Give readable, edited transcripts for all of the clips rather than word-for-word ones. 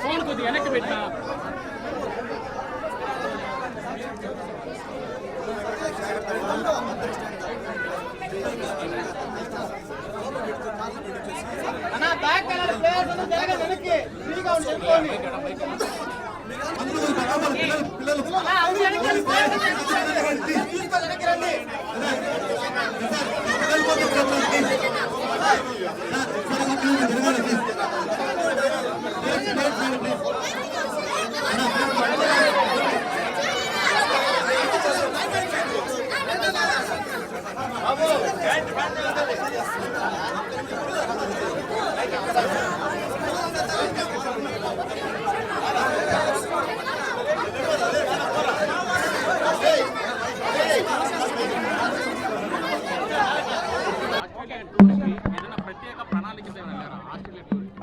Phone కొద్దిగా వెనక్కి పెట్టినా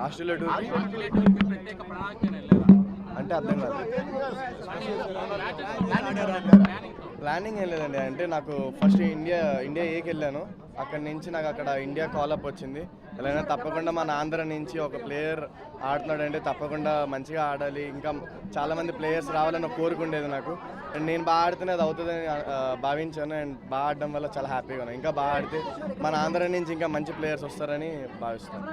ఆస్ట్రేలియా అంటే అర్థం కాదు. ప్లానింగ్ ఏం లేదండి. అంటే నాకు ఫస్ట్ ఇండియా ఏకి వెళ్ళాను. అక్కడి నుంచి నాకు అక్కడ ఇండియా కాలప్ వచ్చింది. ఎలా తప్పకుండా మన ఆంధ్ర నుంచి ఒక ప్లేయర్ ఆడుతున్నాడు అంటే తప్పకుండా మంచిగా ఆడాలి, ఇంకా చాలామంది ప్లేయర్స్ రావాలని కోరుకుండేది నాకు. అండ్ నేను బాగా ఆడితేనే అది అవుతుందని భావించాను. అండ్ బాగా ఆడడం వల్ల చాలా హ్యాపీగా ఉన్నాను. ఇంకా బాగా ఆడితే మన ఆంధ్ర నుంచి ఇంకా మంచి ప్లేయర్స్ వస్తారని భావిస్తాను.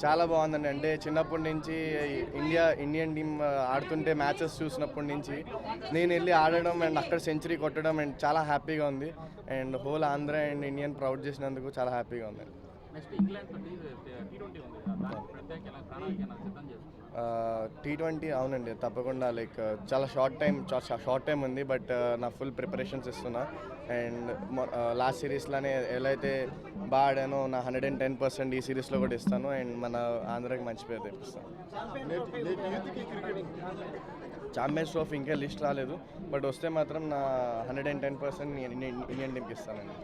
చాలా బాగుందండి. అంటే చిన్నప్పటి నుంచి ఇండియన్ టీమ్ ఆడుతుంటే మ్యాచెస్ చూసినప్పటి నుంచి నేను వెళ్ళి ఆడడం అండ్ అక్కడ సెంచరీ కొట్టడం అండ్ చాలా హ్యాపీగా ఉంది. And whole Andhra and Indian proud చేసినందుకు చాలా హ్యాపీగా ఉంది. T20 అవునండి, తప్పకుండా. లైక్ చాలా షార్ట్ టైం ఉంది, బట్ నా ఫుల్ ప్రిపరేషన్స్ ఇస్తున్నా. అండ్ లాస్ట్ సిరీస్లోనే ఎలా అయితే బాగా ఆడానో నా 110% ఈ సిరీస్లో కూడా ఇస్తాను. అండ్ మన ఆంధ్రాకి మంచి పేరు తెప్పిస్తాను. ఛాంపియన్స్ ట్రోఫీ ఇంకా లిస్ట్ రాలేదు, బట్ వస్తే మాత్రం నా 110% ఇండియన్ టీంకి ఇస్తానండి.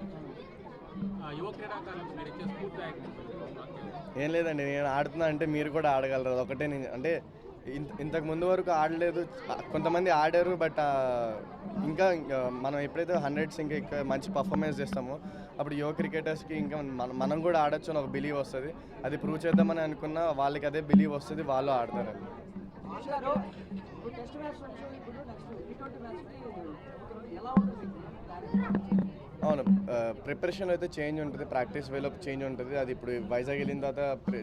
ఏం లేదండి, నేను ఆడుతున్నా అంటే మీరు కూడా ఆడగలరు. ఒకటే అంటే ఇంతకు ముందు వరకు ఆడలేదు, కొంతమంది ఆడారు. బట్ ఇంకా మనం ఎప్పుడైతే 100s ఇంకా మంచి పర్ఫార్మెన్స్ చేస్తామో అప్పుడు యువ క్రికెటర్స్కి ఇంకా మనం కూడా ఆడొచ్చు అని ఒక బిలీవ్ వస్తుంది. అది ప్రూవ్ చేద్దామని అనుకున్నా వాళ్ళకి అదే బిలీవ్ వస్తుంది, వాళ్ళు ఆడతారండి. అవును, ప్రిపరేషన్లో అయితే చేంజ్ ఉంటుంది, ప్రాక్టీస్ వేలో చేంజ్ ఉంటుంది. అది ఇప్పుడు వైజాగ్ వెళ్ళిన తర్వాత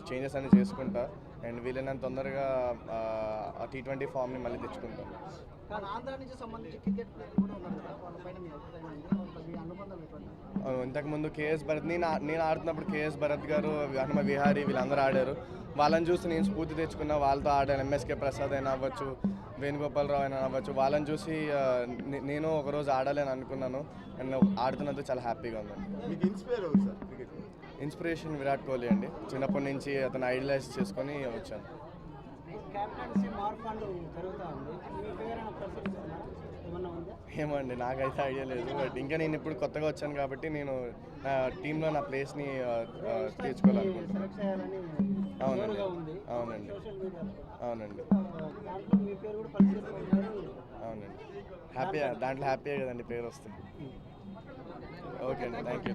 చేంజెస్ అన్ని చేసుకుంటా. అండ్ వీలైనంత తొందరగా ఆ T20 ఫామ్ని మళ్ళీ తెచ్చుకుంటాం. ఇంతకుముందు కేఎస్ భరత్, నేను ఆడుతున్నప్పుడు కేఎస్ భరత్ గారు, హనుమ విహారీ వీళ్ళందరూ ఆడారు. వాళ్ళని చూసి నేను స్ఫూర్తి తెచ్చుకున్నా, వాళ్ళతో ఆడాను. ఎంఎస్కే ప్రసాద్ అయినా అవ్వచ్చు, వేణుగోపాలరావు అయినా అవ్వచ్చు, వాళ్ళని చూసి నేను ఒకరోజు ఆడాలని అనుకున్నాను. అండ్ ఆడుతున్నందుకు చాలా హ్యాపీగా ఉంది. ఇన్స్పిరేషన్ విరాట్ కోహ్లీ అండి. చిన్నప్పటి నుంచి అతను ఐడలైజ్ చేసుకొని వచ్చాను. ఏమో అండి, నాకైతే ఐడియా లేదు. బట్ ఇంకా నేను ఇప్పుడు కొత్తగా వచ్చాను కాబట్టి నేను టీంలో నా ప్లేస్ని తీర్చుకోవాలనుకుంటున్నాను. అవునండి అవునండి అవునండి అవునండి. దాంట్లో హ్యాపీయే కదండి పేరు వస్తుంది. ఓకే అండి, థ్యాంక్ యూ.